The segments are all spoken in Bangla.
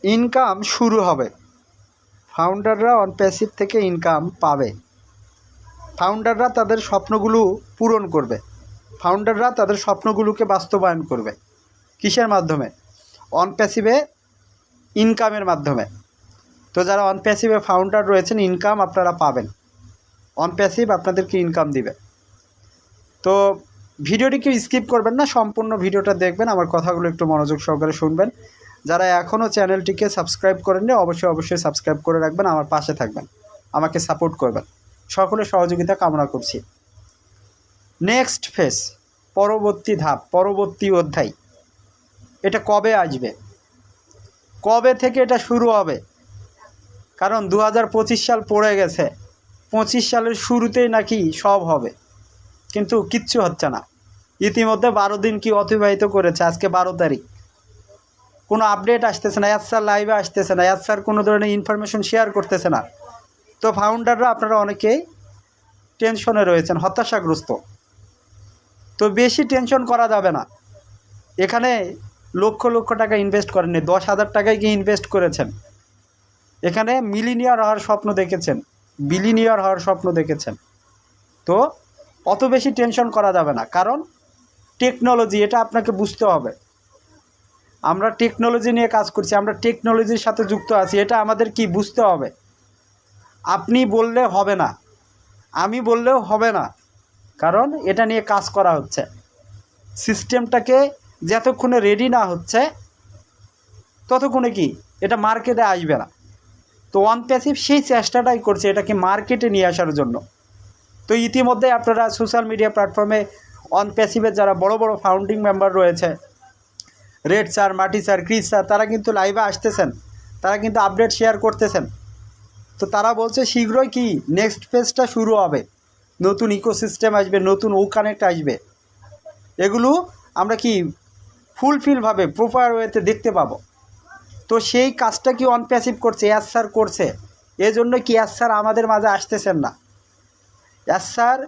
ইনকাম শুরু হবে। ফাউন্ডাররা অন প্যাসিভ থেকে ইনকাম পাবে। ফাউন্ডাররা তাদের স্বপ্নগুলো পূরণ করবে। ফাউন্ডাররা তাদের স্বপ্নগুলোকে বাস্তবায়ন করবে। কিসের মাধ্যমে? অন প্যাসিভে ইনকামের মাধ্যমে। তো যারা অন প্যাসিভে ফাউন্ডার রয়েছেন, ইনকাম আপনারা পাবেন। অন প্যাসিভ আপনাদেরকে ইনকাম দিবে। তো ভিডিওটিকে স্কিপ করবেন না, সম্পূর্ণ ভিডিওটা দেখবেন, আমার কথাগুলো একটু মনোযোগ সহকারে শুনবেন। যারা এখনও চ্যানেলটিকে সাবস্ক্রাইব করেননি অবশ্যই সাবস্ক্রাইব করে রাখবেন, আমার পাশে থাকবেন, আমাকে সাপোর্ট করবেন। সকলের সহযোগিতা কামনা করছি। নেক্সট ফেজ, পরবর্তী ধাপ, পরবর্তী অধ্যায়, এটা কবে আসবে, কবে থেকে এটা শুরু হবে? কারণ 2025 সাল পড়ে গেছে, 25 সালের শুরুতেই নাকি সব হবে, কিন্তু কিচ্ছু হচ্ছে না। ইতিমধ্যে 12 দিন কি অতিবাহিত করেছে, আজকে 12 তারিখ, কোনো আপডেট আসতেছে না। স্যার লাইভে আসতেছে না, স্যার কোনো ধরনের ইনফরমেশন শেয়ার করতেছে না। তো ফাউন্ডাররা আপনারা অনেকেই টেনশনে রয়েছেন, হতাশাগ্রস্ত। তো বেশি টেনশন করা যাবে না। এখানে লক্ষ লক্ষ টাকা ইনভেস্ট করেননি, 10,000 টাকায় গিয়ে ইনভেস্ট করেছেন। এখানে মিলিনিয়ার হওয়ার স্বপ্ন দেখেছেন, বিলিনিয়ার হওয়ার স্বপ্ন দেখেছেন। তো অত বেশি টেনশন করা যাবে না, কারণ টেকনোলজি, এটা আপনাকে বুঝতে হবে। আমরা টেকনোলজি নিয়ে কাজ করছি, আমরা টেকনোলজির সাথে যুক্ত আছি, এটা আমাদের কি বুঝতে হবে। আপনি বললে হবে না, আমি বললেও হবে না, কারণ এটা নিয়ে কাজ করা হচ্ছে। সিস্টেমটাকে যতক্ষণে রেডি না হচ্ছে ততক্ষণে কি এটা মার্কেটে আসবে না। তো অন প্যাসিভ সেই চেষ্টাটাই করছে এটাকে মার্কেটে নিয়ে আসার জন্য। তো ইতিমধ্যে আপনারা সোশ্যাল মিডিয়া প্ল্যাটফর্মে অন প্যাসিভের যারা বড় বড় ফাউন্ডিং মেম্বার রয়েছে, রেড স্যার, মাটি স্যার, ক্রিস স্যার, তারা কিন্তু লাইভে আসতেছেন, তারা কিন্তু আপডেট শেয়ার করতেছেন। তো তারা বলছে শীঘ্রই কি নেক্সট ফেজটা শুরু হবে, নতুন ইকোসিস্টেম আসবে, নতুন ও কানেক্ট আসবে। এগুলো আমরা কি ফুলফিলভাবে প্রপার ওয়েতে দেখতে পাবো। তো সেই কাজটা কি অন প্যাসিভ করছে, স্যার করছে। এজন্য কি স্যার আমাদের মাঝে আসতেছেন না। স্যার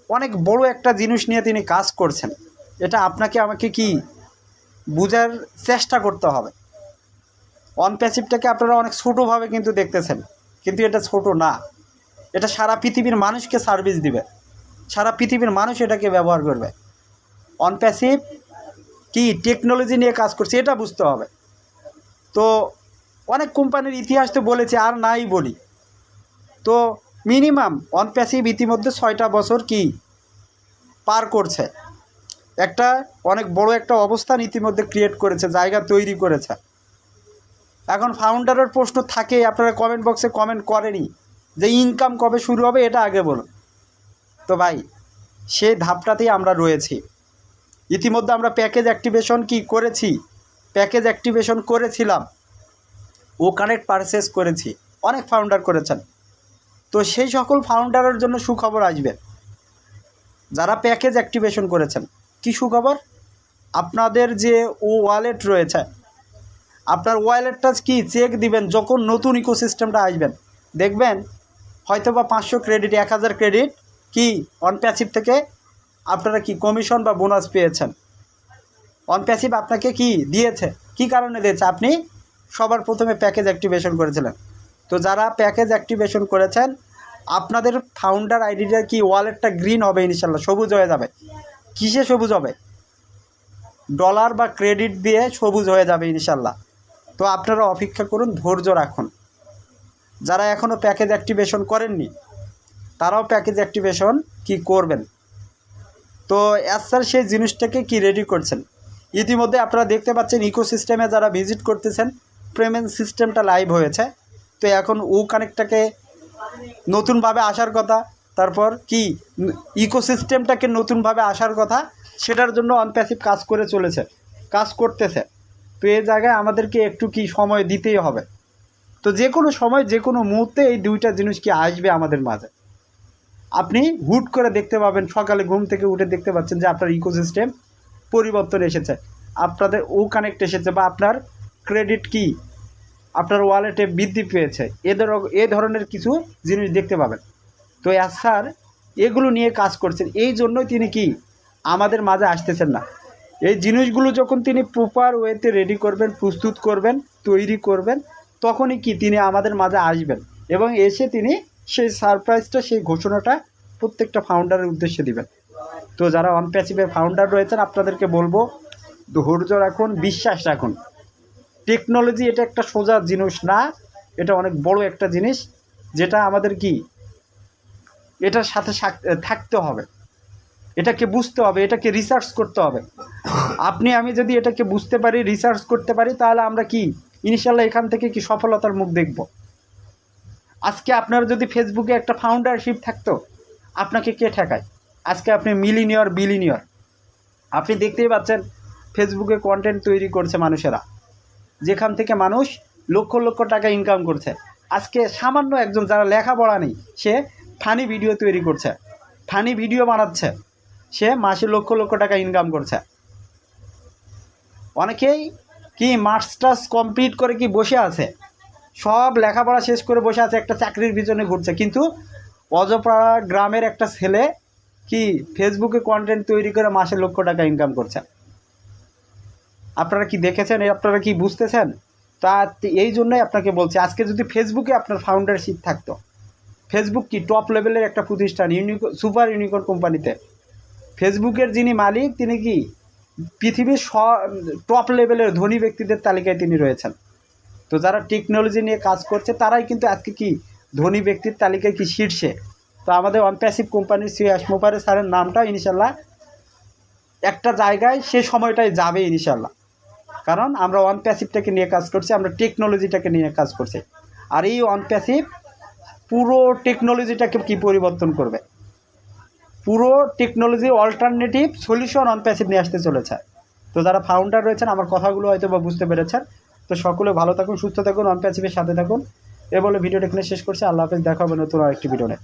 অনেক বড় একটা জিনিস নিয়ে তিনি কাজ করছেন, এটা আপনাকে আমাকে কি বোঝার চেষ্টা করতে হবে। অন প্যাসিভটাকে আপনারা অনেক ছোটোভাবে কিন্তু দেখতেছেন, কিন্তু এটা ছোট না। এটা সারা পৃথিবীর মানুষকে সার্ভিস দিবে, সারা পৃথিবীর মানুষ এটাকে ব্যবহার করবে। অন প্যাসিভ কি টেকনোলজি নিয়ে কাজ করছে, এটা বুঝতে হবে। তো অনেক কোম্পানির ইতিহাস তো বলেছে, আর নাই বলি। তো মিনিমাম অন প্যাসিভ ইতিমধ্যে 6টা বছর কি পার করছে, একটা অনেক বড় একটা অবস্থান ইতিমধ্যে ক্রিয়েট করেছে, জায়গা তৈরি করেছে। এখন ফাউন্ডারের প্রশ্ন থাকে, আপনারা কমেন্ট বক্সে কমেন্ট করেনি যে ইনকাম কবে শুরু হবে, এটা আগে বলুন। তো ভাই সেই ধাপটাতেই আমরা রয়েছি। ইতিমধ্যে আমরা প্যাকেজ অ্যাক্টিভেশন কি করেছি, প্যাকেজ অ্যাক্টিভেশন করেছিলাম, ও কানেক্ট পারচেস করেছি, অনেক ফাউন্ডার করেছেন। তো সেই সকল ফাউন্ডারের জন্য সুখবর আসবে যারা প্যাকেজ অ্যাক্টিভেশন করেছেন। কি সুখবর? আপনাদের যে ওয়ালেট রয়েছে, আপনার ওয়ালেটটা কি চেক দিবেন যখন নতুন ইকোসিস্টেমটা আসবেন, দেখবেন হয়তো বা 500 ক্রেডিট, 1000 ক্রেডিট কি অন প্যাসিভ থেকে আপনারা কি কমিশন বা বোনাস পেয়েছেন। অন প্যাসিভ আপনাকে কি দিয়েছে, কি কারণে দিয়েছে? আপনি সবার প্রথমে প্যাকেজ অ্যাক্টিভেশন করেছিলেন। তো যারা প্যাকেজ অ্যাক্টিভেশন করেছেন, আপনাদের ফাউন্ডার আইডিটা কি ওয়ালেটটা গ্রিন হবে, ইনশাল্লাহ সবুজ হয়ে যাবে। কিসে সবুজ হবে? ডলার বা ক্রেডিট দিয়ে সবুজ হয়ে যাবে ইনশাল্লাহ। তো আপনারা অপেক্ষা করুন, ধৈর্য রাখুন। যারা এখনও প্যাকেজ অ্যাক্টিভেশন করেননি তারাও প্যাকেজ অ্যাক্টিভেশন কি করবেন। তো স্যার সেই জিনিসটাকে কি রেডি করছেন। ইতিমধ্যে আপনারা দেখতে পাচ্ছেন ইকোসিস্টেমে যারা ভিজিট করতেছেন, পেমেন্ট সিস্টেমটা লাইভ হয়েছে। তো এখন ও কানেক্টটাকে নতুনভাবে আসার কথা, তারপর কি ইকোসিস্টেমটাকে নতুনভাবে আসার কথা, সেটার জন্য অন প্যাসিভ কাজ করে চলেছে, কাজ করতেছে। তো এই জায়গায় আমাদেরকে একটু কি সময় দিতেই হবে। তো যে কোনো সময়, যে কোনো মুহূর্তে এই দুইটা জিনিস কি আসবে আমাদের মাঝে। আপনি হুট করে দেখতে পাবেন, সকালে ঘুম থেকে উঠে দেখতে পাচ্ছেন যে আপনার ইকোসিস্টেম পরিবর্তন এসেছে, আপনাদের ও কানেক্ট এসেছে, বা আপনার ক্রেডিট কি আপনার ওয়ালেটে বৃদ্ধি পেয়েছে। এ ধরনের কিছু জিনিস দেখতে পাবেন। তো স্যার এগুলো নিয়ে কাজ করছেন, এই জন্যই তিনি কি আমাদের মাঝে আসতেছেন না। এই জিনিসগুলো যখন তিনি প্রপার ওয়েতে রেডি করবেন, প্রস্তুত করবেন, তৈরি করবেন, তখনই কি তিনি আমাদের মাঝে আসবেন এবং এসে তিনি সেই সারপ্রাইজটা, সেই ঘোষণাটা প্রত্যেকটা ফাউন্ডারের উদ্দেশ্যে দিবেন। তো যারা অনপ্যাসিভের ফাউন্ডার রয়েছেন আপনাদেরকে বলবো, ধৈর্য রাখুন, বিশ্বাস রাখুন। টেকনোলজি এটা একটা সোজা জিনিস না, এটা অনেক বড় একটা জিনিস, যেটা আমাদের কি এটার সাথে থাকতে হবে, এটাকে বুঝতে হবে, এটাকে রিসার্চ করতে হবে। আপনি আমি যদি এটাকে বুঝতে পারি, রিসার্চ করতে পারি, তাহলে আমরা কি ইনশাল্লাহ এখান থেকে কি সফলতার মুখ দেখব। আজকে আপনার যদি ফেসবুকে একটা ফাউন্ডারশিপ থাকতো, আপনাকে কে ঠেকায়? আজকে আপনি মিলিনিয়র, বিলিনিয়র। আপনি দেখতেই পাচ্ছেন ফেসবুকে কন্টেন্ট তৈরি করছে মানুষেরা, যেখান থেকে মানুষ লক্ষ লক্ষ টাকা ইনকাম করছে। আজকে সামান্য একজন, যারা লেখাপড়া নেই, সে ফানি ভিডিও তৈরি করছে, ফানি ভিডিও বানাচ্ছে, সে মাসে লক্ষ লক্ষ টাকা ইনকাম করছে। অনেকেই কি মাস্টার্স কমপ্লিট করে কি বসে আছে, সব লেখাপড়া শেষ করে বসে আছে, একটা চাকরির পিছনে ঘুরছে, কিন্তু অজপাড়া গ্রামের একটা ছেলে কি ফেসবুকে কন্টেন্ট তৈরি করে মাসে লক্ষ টাকা ইনকাম করছে। আপনারা কি দেখেছেন? আপনারা কি বুঝতেছেন? তা এই জন্যই আপনাকে বলছি, আজকে যদি ফেসবুকে আপনার ফাউন্ডারশিপ থাকতো, ফেসবুক কি টপ লেভেলের একটা প্রতিষ্ঠান, সুপার ইউনিকর্ন কোম্পানিতে ফেসবুকের যিনি মালিক, তিনি কি পৃথিবীর টপ লেভেলের ধনী ব্যক্তিদের তালিকায় তিনি রয়েছেন। তো যারা টেকনোলজি নিয়ে কাজ করছে তারাই কিন্তু আজকে কি ধনী ব্যক্তির তালিকায় কি শীর্ষে। তো আমাদের অনপ্যাসিভ কোম্পানির শ্রেয়াস মোফারে স্যারের নামটা ইনশাল্লাহ একটা জায়গায় সে সময়টায় যাবে ইনশাল্লাহ, কারণ আমরা অনপ্যাসিভটাকে নিয়ে কাজ করছি, আমরা টেকনোলজিটাকে নিয়ে কাজ করছি। আর এই অনপ্যাসিভ পুরো টেকনোলজিটাকে কি পরিবর্তন করবে, পুরো টেকনোলজি অল্টারনেটিভ সলিউশন অনপ্যাসিভ নিয়ে আসতে চলেছে। তো যারা ফাউন্ডার রয়েছেন আমার কথাগুলো হয়তো বা বুঝতে পেরেছেন। তো সকলে ভালো থাকুন, সুস্থ থাকুন, অনপ্যাসিভের সাথে থাকুন। এ বলে ভিডিওটা এখানে শেষ করছি। আল্লাহ হাফেজ, দেখা হবে নতুন আরেকটি ভিডিও নিয়ে।